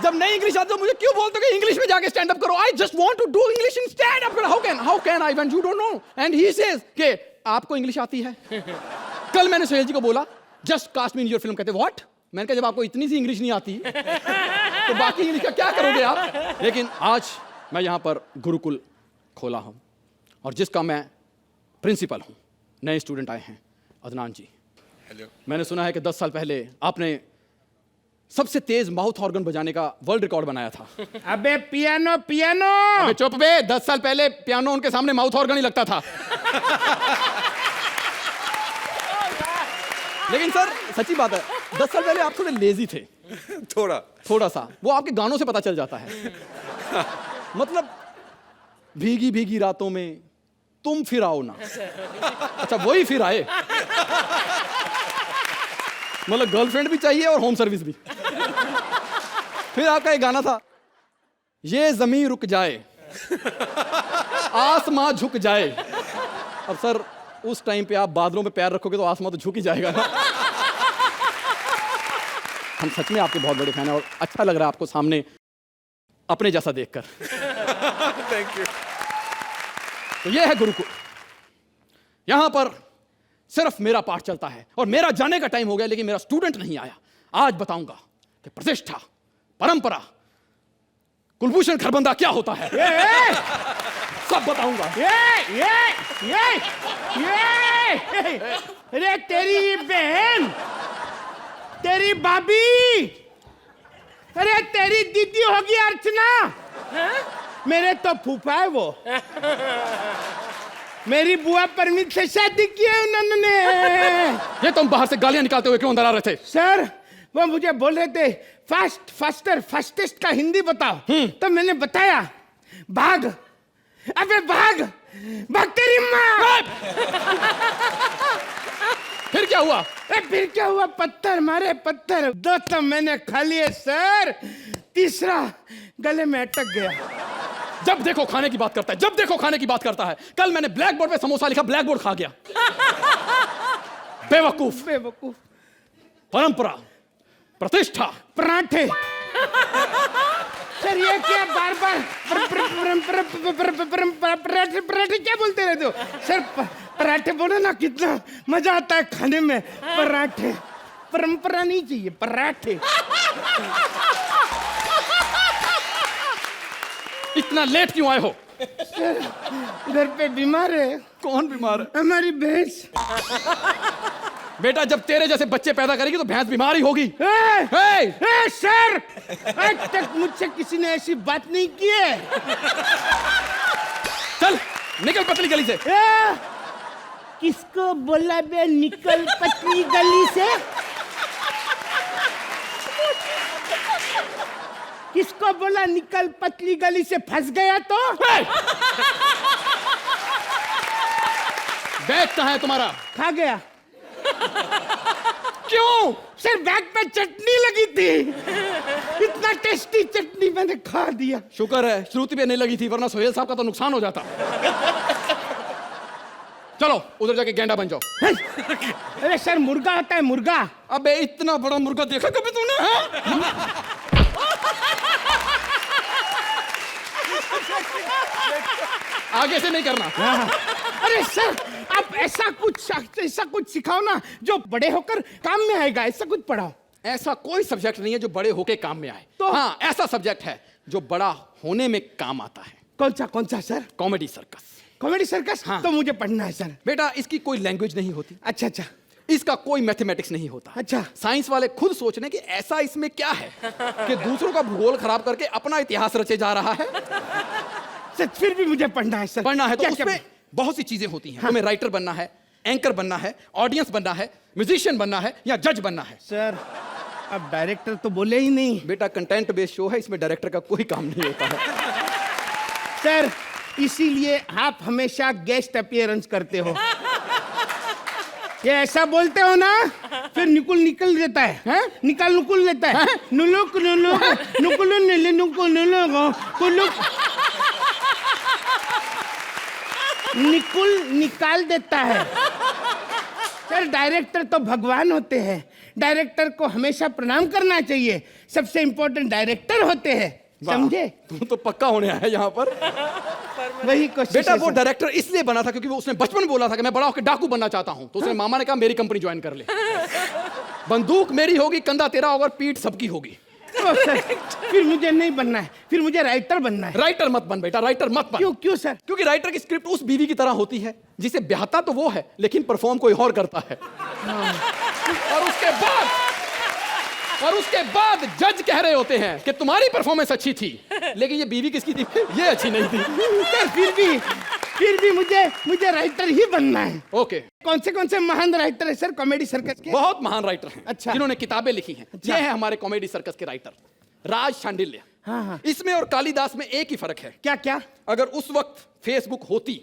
जब नहीं इंग्लिश आती तो मुझे क्यों बोलते कि इंग्लिश में जाके स्टैंड अप करो? I just want to do English in stand up. How can I when you don't know? And he says कि आपको इंग्लिश आती है। कल मैंने सोहेल जी को बोला just cast me in your film. कहते व्हाट? मैंने कहा जब आपको इतनी सी इंग्लिश नहीं आती तो बाकी इंग्लिश का क्या करोगे आप? लेकिन आज मैं यहां पर गुरुकुल खोला हूं और जिसका मैं प्रिंसिपल हूं। नए स्टूडेंट आए हैं, अदनान जी। हेलो। मैंने सुना है कि 10 साल पहले आपने सबसे तेज माउथ ऑर्गन बजाने का वर्ल्ड रिकॉर्ड बनाया था। अबे पियानो पियानो। अबे चुप बे, 10 साल पहले पियानो उनके सामने माउथ ऑर्गन ही लगता था। लेकिन सर सच्ची बात है, 10 साल पहले आप थोड़े लेजी थे। थोड़ा सा। वो आपके गानों से पता चल जाता है। मतलब भीगी भीगी रातों में तुम फिर आओ ना। अच्छा वही फिर आए, मतलब गर्लफ्रेंड भी चाहिए और होम सर्विस भी। फिर आपका एक गाना था, ये जमीन रुक जाए आसमां झुक जाए। अब सर उस टाइम पे आप बादलों पे पैर रखोगे तो आसमां तो झुक ही जाएगा ना। हम सच में आपके बहुत बड़े फैन हैं और अच्छा लग रहा है आपको सामने अपने जैसा देखकर। Thank you. तो ये है गुरुकुल। यहां पर सिर्फ मेरा पाठ चलता है और मेरा जाने का टाइम हो गया, लेकिन मेरा स्टूडेंट नहीं आया। आज बताऊंगा कि प्रतिष्ठा, परंपरा, कुलभूषण खरबंदा क्या होता है। सब बताऊंगा। अरे तेरी बहन, तेरी भाभी, अरे तेरी दीदी होगी अर्चना। मेरे तो फूफा है वो। मेरी बुआ परमीत से शादी की है उन्होंने। ये तुम बाहर से गालियां निकालते हुए क्यों अंदर आ रहे थे? सर वो मुझे बोल रहे थे फास्ट फास्टर फास्टेस्ट का हिंदी बताओ। तो मैंने बताया भाग, अबे भाग, भाग तेरी माँ। फिर क्या हुआ? फिर क्या हुआ? पत्थर मारे पत्थर। 2 तो मैंने खा लिए सर, तीसरा गले में अटक गया। जब देखो खाने की बात करता है, जब देखो खाने की बात करता है। कल मैंने ब्लैक बोर्ड पे समोसा लिखा, ब्लैक बोर्ड खा गया। बेवकूफ। बेवकूफ। परंपरा, प्रतिष्ठा, पराठे। सर ये क्या बार बार पराठे पराठे क्या बोलते रहते हो सर? पराठे बोलो ना, कितना मजा आता है खाने में। पराठे, परंपरा नहीं चाहिए, पराठे। इतना लेट क्यों आए हो? सर घर पे बीमार है। कौन बीमार है? हमारी भैंस। बेटा जब तेरे जैसे बच्चे पैदा करेगी तो भैंस बीमार ही होगी। सर आज तक मुझसे किसी ने ऐसी बात नहीं की है। चल निकल पतली गली से। किसको बोला बे निकल पतली गली से? किसको बोला निकल पतली गली से? फंस गया तो? बैग कहाँ है तुम्हारा? खा गया। क्यों? सर बैग पे चटनी लगी थी, इतना टेस्टी चटनी मैंने खा दिया। शुक्र है श्रुति पे नहीं लगी थी, वरना सोहेल साहब का तो नुकसान हो जाता। चलो उधर जाके गेंडा बन जाओ। अरे सर मुर्गा होता है, मुर्गा। अबे इतना बड़ा मुर्गा देखा कभी तूने? आगे से नहीं करना। अरे सर आप ऐसा कुछ सिखाओ ना जो बड़े होकर काम में आएगा। ऐसा कुछ पढ़ाओ। ऐसा कोई सब्जेक्ट नहीं है जो बड़े होके काम में आए। तो हाँ ऐसा सब्जेक्ट है जो बड़ा होने में काम आता है। कौन सा sir? Comedy circus. Comedy circus? हाँ। तो मुझे पढ़ना है सर। बेटा इसकी कोई लैंग्वेज नहीं होती। अच्छा। इसका कोई मैथमेटिक्स नहीं होता। अच्छा। साइंस वाले खुद सोच रहे कि ऐसा इसमें क्या है कि दूसरों का भूगोल खराब करके अपना इतिहास रचे जा रहा है। सर फिर भी मुझे पढ़ना है सर। पढ़ना है तो उसमें बहुत सी चीजें होती हैं। तुम्हें राइटर बनना है, एंकर बनना है, ऑडियंस बनना है, म्यूजिशियन बनना है या जज बनना है। सर अब डायरेक्टर तो बोले ही नहीं। बेटा कंटेंट बेस्ड शो है, इसमें डायरेक्टर का कोई काम नहीं होता है। सर इसीलिए आप हमेशा गेस्ट अपीयरेंस करते हो। ये ऐसा बोलते हो ना, फिर निकल देता है। निकल लेता है। नुलुक निकाल देता है। सर डायरेक्टर तो भगवान होते हैं, डायरेक्टर को हमेशा प्रणाम करना चाहिए। सबसे इंपॉर्टेंट डायरेक्टर होते हैं, समझे? तुम तो पक्का होने आया यहाँ पर। वही कोशिश। बेटा वो डायरेक्टर इसलिए बना था क्योंकि वो उसने बचपन में बोला था कि मैं बड़ा होकर डाकू बनना चाहता हूँ। तो उसने मामा ने कहा मेरी कंपनी ज्वाइन कर ले। बंदूक मेरी होगी, कंधा तेरा होगा, पीठ सबकी होगी। सर फिर मुझे नहीं बनना है, फिर मुझे राइटर बनना है। राइटर मत बन बेटा, राइटर मत बन। क्यों सर? क्योंकि राइटर की स्क्रिप्ट उस बीवी की तरह होती है जिसे ब्याहता तो वो है लेकिन परफॉर्म कोई और करता है। और उसके बाद जज कह रहे होते हैं कि तुम्हारी परफॉर्मेंस अच्छी थी, लेकिन ये बीवी किसकी थी? ये अच्छी नहीं थी। सर फिर भी मुझे राइटर ही बनना है। ओके। कौन से महान राइटर है सर कॉमेडी सर्कस के? बहुत महान राइटर हैं। अच्छा। जिन्होंने किताबें लिखी हैं। ये है हमारे कॉमेडी सर्कस के राइटर राज शांडिल्य। हाँ। इसमें और कालिदास में एक ही फर्क है। क्या? अगर उस वक्त फेसबुक होती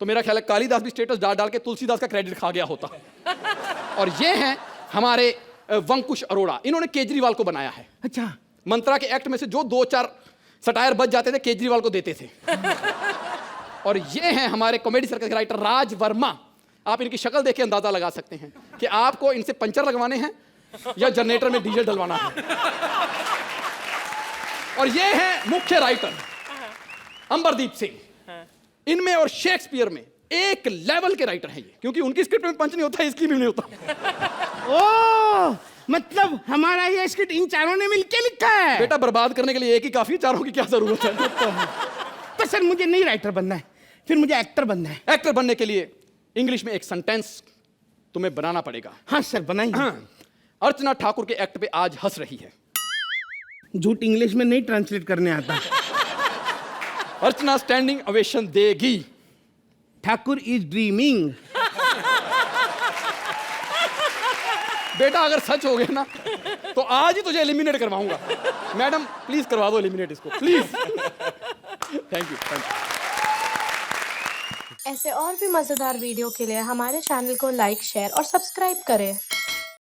तो मेरा ख्याल है कालिदास भी स्टेटस डाल डाल के तुलसीदास का क्रेडिट खा गया होता। और ये हैं हमारे वंकुश अरोड़ा, इन्होंने केजरीवाल को बनाया है। अच्छा, मंत्रा के एक्ट में से जो 2-4 सटायर बच जाते थे केजरीवाल को देते थे। और ये हैं हमारे कॉमेडी सर्कस के राइटर राज वर्मा। आप इनकी शक्ल देख के अंदाजा लगा सकते हैं कि आपको इनसे पंचर लगवाने हैं या जनरेटर में डीजल डलवाना है। और ये हैं मुख्य राइटर अंबरदीप सिंह। इनमें और शेक्सपियर में एक लेवल के राइटर हैं ये, क्योंकि उनकी स्क्रिप्ट में पंच नहीं होता, इसकी भी नहीं होता। ओ मतलब हमारा ये स्क्रिप्ट इन चारों ने मिलके लिखा है। बेटा बर्बाद करने के लिए एक ही काफी, चारों की क्या जरूरत है। तो सर मुझे नहीं राइटर बनना है, फिर मुझे एक्टर बनना है। एक्टर बनने के लिए इंग्लिश में एक सेंटेंस तुम्हें बनाना पड़ेगा। हाँ सर बनाइए। हाँ। अर्चना ठाकुर के एक्ट पे आज हंस रही है। झूठ इंग्लिश में नहीं ट्रांसलेट करने आता। अर्चना स्टैंडिंग ओवेशन देगी। Thakur is dreaming. बेटा अगर सच हो गया ना तो आज ही तुझे एलिमिनेट करवाऊंगा। मैडम प्लीज करवा दो एलिमिनेट इसको प्लीज। Thank you. ऐसे और भी मजेदार वीडियो के लिए हमारे चैनल को लाइक, शेयर और सब्सक्राइब करें।